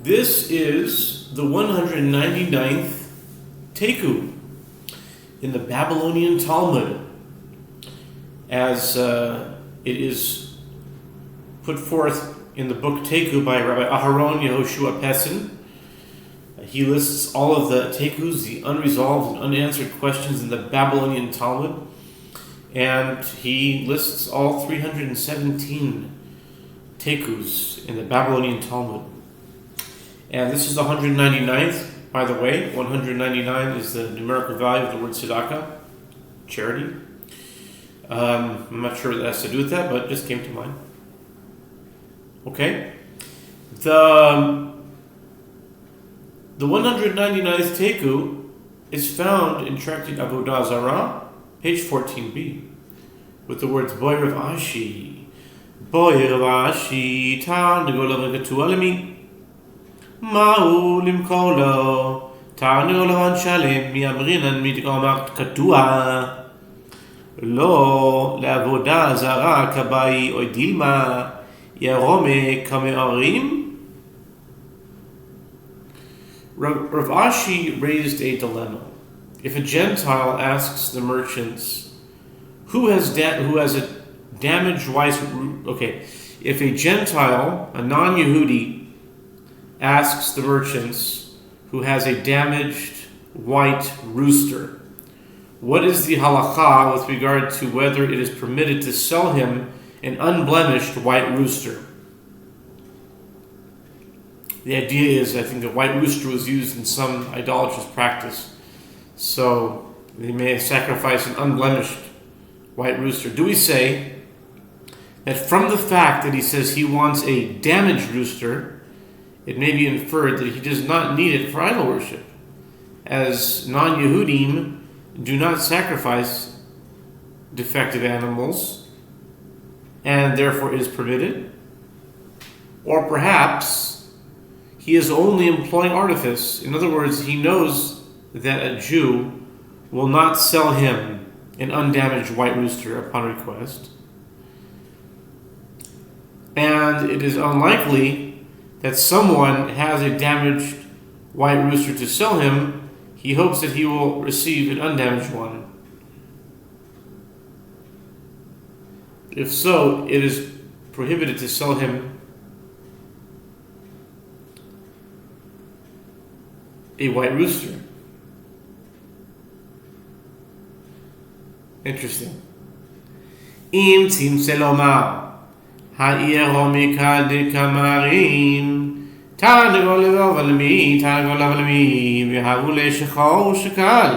This is the 199th Taiku in the Babylonian Talmud, as it is put forth in the book Taiku by Rabbi Aharon Yehoshua Pessin. He lists all of the Taikus, the unresolved and unanswered questions in the Babylonian Talmud, and he lists all 317 Taikus in the Babylonian Talmud. And this is the 199th, by the way. 199 is the numerical value of the word tzedakah, charity. I'm not sure what that has to do with that, but it just came to mind. Okay? The 199th Taiku is found in Tractate Avodah Zarah, page 14b, with the words Boyer of Ashi, Boyer of Ashi, Tarnegol of Ketualemi, Ma'u limkor lo, Tarnegol of Anshalem, Miamrinan mitgomak Katua, Lo le'avodah Zarah kabai oidilma, Yerome kame'arim. Rav Ashi raised a dilemma. If a Gentile asks the merchants, who has a damaged white... Okay, if a Gentile, a non-Yehudi, asks the merchants who has a damaged white rooster, what is the halakha with regard to whether it is permitted to sell him an unblemished white rooster? The idea is, I think, the white rooster was used in some idolatrous practice. So they may sacrifice an unblemished white rooster. Do we say that from the fact that he says he wants a damaged rooster, it may be inferred that he does not need it for idol worship, as non-Yehudim do not sacrifice defective animals, and therefore it is permitted? Or perhaps he is only employing artifice. In other words, he knows that a Jew will not sell him an undamaged white rooster upon request. And it is unlikely that someone has a damaged white rooster to sell him. He hopes that he will receive an undamaged one. If so, it is prohibited to sell him a white rooster. Interesting. Im tzimtze lomar ha'iro mikal dekamarim tarnegol le'ovalmi v'havu le'shechor u'shekal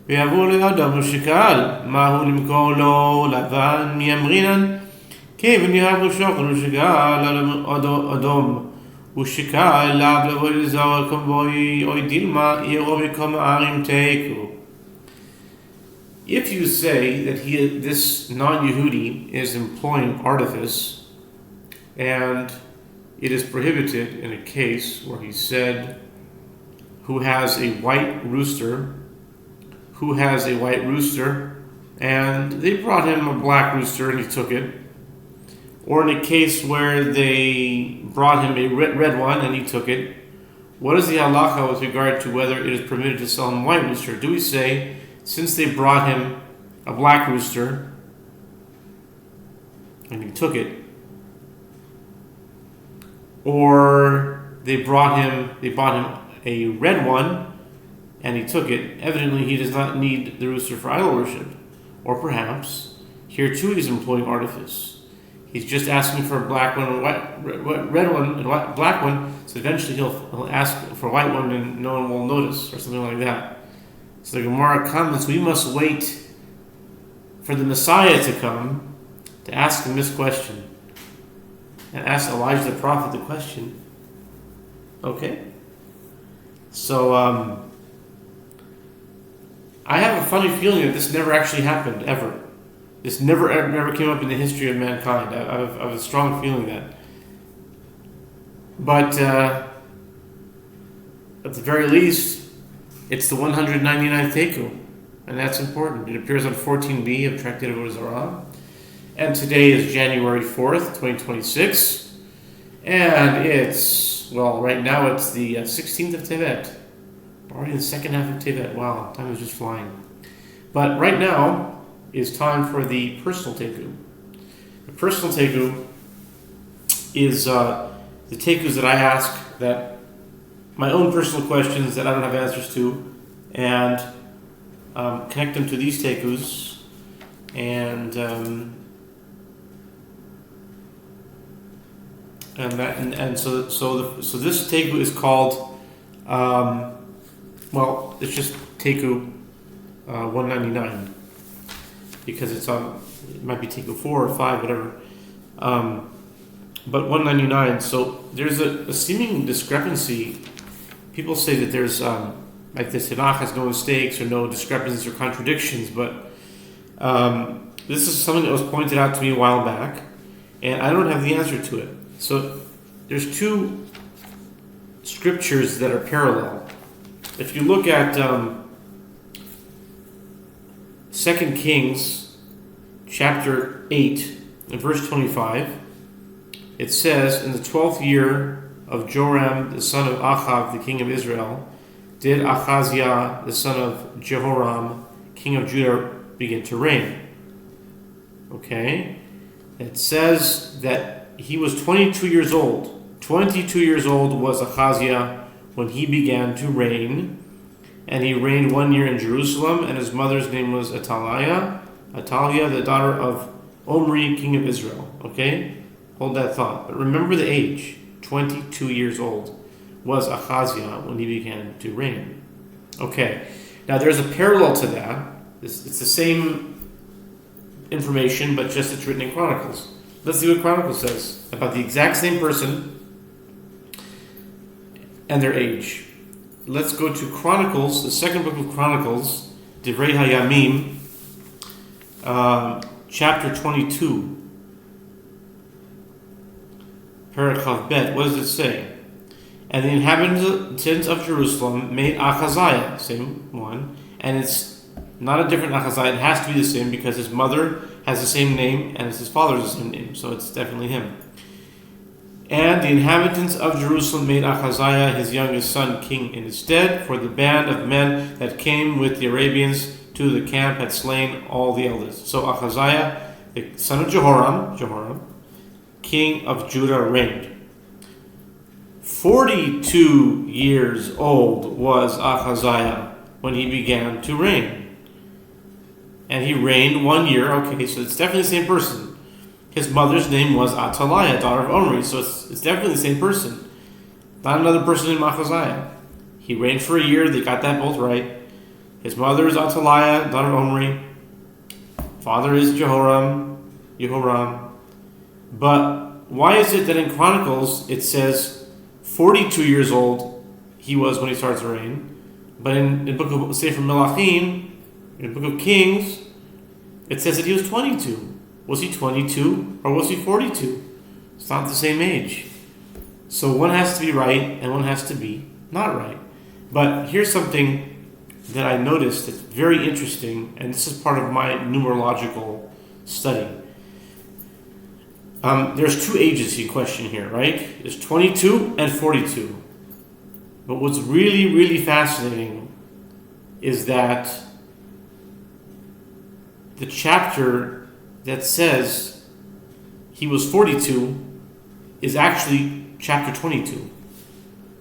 v'havu le'adam u'shekal mahu limkor lo lavan mi'amrinan kevin yahavu shokol u'shekal adom u'shekal lav le'avodah zarah kavoi oidilma yerovi kama'arim teiku. If you say that this non-Yehudi is employing artifice, and it is prohibited in a case where he said, who has a white rooster, and they brought him a black rooster and he took it, or in a case where they brought him a red one and he took it, what is the halakha with regard to whether it is permitted to sell him a white rooster? Do we say, since they brought him a black rooster and he took it, or they bought him a red one and he took it, evidently he does not need the rooster for idol worship. Or perhaps here too he's employing artifice. He's just asking for a black one, red one, and a black one, so eventually he'll ask for a white one and no one will notice, or something like that. So the Gemara comments, we must wait for the Messiah to come to ask him this question, and ask Elijah the prophet the question. Okay? So, I have a funny feeling that this never actually happened, ever. This never came up in the history of mankind. I have a strong feeling that. But, at the very least, it's the 199th Taiku, and that's important. It appears on 14b of Tractate Avodah Zarah, and today is January 4th, 2026, and it's well, right now it's the 16th of Tevet. Already in the second half of Tevet. Wow, time is just flying. But right now is time for the personal Taiku. The personal Taiku is the Taikus that I ask, that my own personal questions that I don't have answers to, and connect them to these Taikus, and so this Taiku is called, well, it's just Taiku 199, because it's on, it might be Taiku 4 or 5, whatever, but 199. So there's a seeming discrepancy. People say that there's like the Tanakh has no mistakes or no discrepancies or contradictions, but this is something that was pointed out to me a while back, and I don't have the answer to it. So there's two scriptures that are parallel. If you look at 2 Kings chapter 8 and verse 25, it says, in the 12th year of Joram the son of Achav, the king of Israel, did Achaziah the son of Jehoram, king of Judah, begin to reign. Okay? It says that he was 22 years old. 22 years old was Achaziah when he began to reign, and he reigned 1 year in Jerusalem, and his mother's name was Athaliah, the daughter of Omri, king of Israel. Okay? Hold that thought. But remember the age. 22 years old was Achaziah when he began to reign. Okay. Now there's a parallel to that. It's the same information, but just it's written in Chronicles. Let's see what Chronicles says about the exact same person and their age. Let's go to Chronicles, the second book of Chronicles, Divrei Hayamim, chapter 22. Parachav Bet. What does it say? And the inhabitants of Jerusalem made Achaziah, same one, and it's not a different Achaziah, it has to be the same because his mother has the same name and his father has the same name, so it's definitely him. And the inhabitants of Jerusalem made Achaziah his youngest son king in his stead, for the band of men that came with the Arabians to the camp had slain all the elders. So Achaziah, the son of Jehoram, king of Judah, reigned. 42 years old was Achaziah when he began to reign. And he reigned 1 year. Okay, so it's definitely the same person. His mother's name was Athaliah, daughter of Omri, so it's definitely the same person. Not another person named Achaziah. He reigned for a year, they got that both right. His mother is Athaliah, daughter of Omri. Father is Jehoram. But why is it that in Chronicles it says 42 years old he was when he starts to reign, but in the book of Sefer Melachim, in the book of Kings, it says that he was 22. Was he 22 or was he 42? It's not the same age. So one has to be right and one has to be not right. But here's something that I noticed that's very interesting, and this is part of my numerological study. There's two ages in question here, right? There's 22 and 42. But what's really, really fascinating is that the chapter that says he was 42 is actually chapter 22.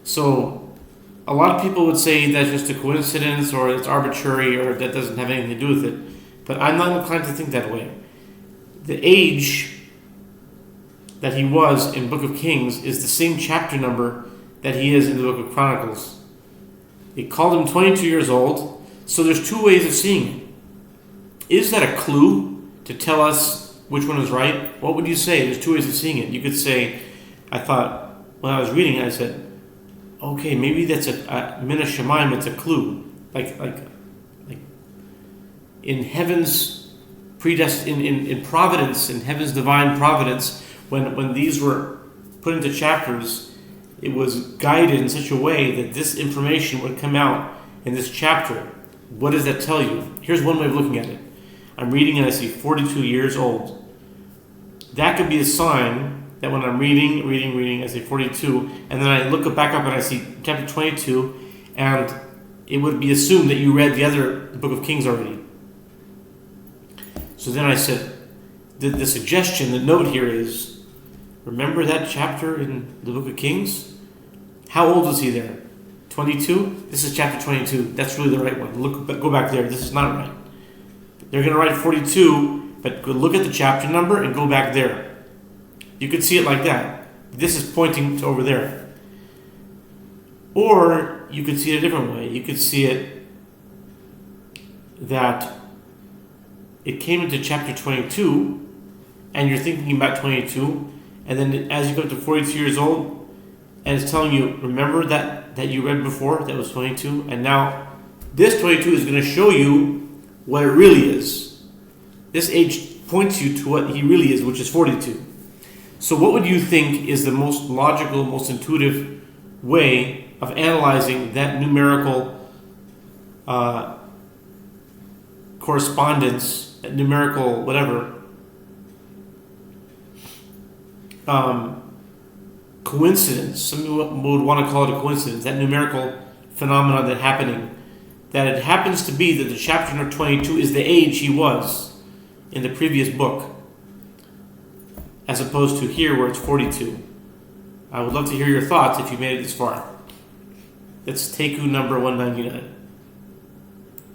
So a lot of people would say that's just a coincidence or it's arbitrary or that doesn't have anything to do with it. But I'm not inclined to think that way. The age that he was in Book of Kings is the same chapter number that he is in the Book of Chronicles. It called him 22 years old, so there's two ways of seeing it. Is that a clue to tell us which one is right? What would you say? There's two ways of seeing it. You could say, I thought, when I was reading it, I said, okay, maybe that's a min hashamayim, it's a clue. Like in heaven's in providence, in heaven's divine providence, when these were put into chapters, it was guided in such a way that this information would come out in this chapter. What does that tell you? Here's one way of looking at it. I'm reading and I see 42 years old. That could be a sign that when I'm reading, I say 42, and then I look back up and I see chapter 22, and it would be assumed that you read the Book of Kings already. So then I said, the suggestion, the note here is, remember that chapter in the Book of Kings? How old was he there? 22? This is chapter 22. That's really the right one. Go back there. This is not right. They're going to write 42, but look at the chapter number and go back there. You could see it like that. This is pointing to over there. Or you could see it a different way. You could see it that it came into chapter 22, and you're thinking about 22, and then as you go to 42 years old, and it's telling you, remember that you read before, that was 22, and now this 22 is going to show you what it really is. This age points you to what he really is, which is 42. So what would you think is the most logical, most intuitive way of analyzing that numerical correspondence, that numerical whatever, coincidence? Some would want to call it a coincidence, that numerical phenomenon that it happens to be that the chapter number 22 is the age he was in the previous book, as opposed to here where it's 42. I would love to hear your thoughts if you made it this far. That's Taiku number 199.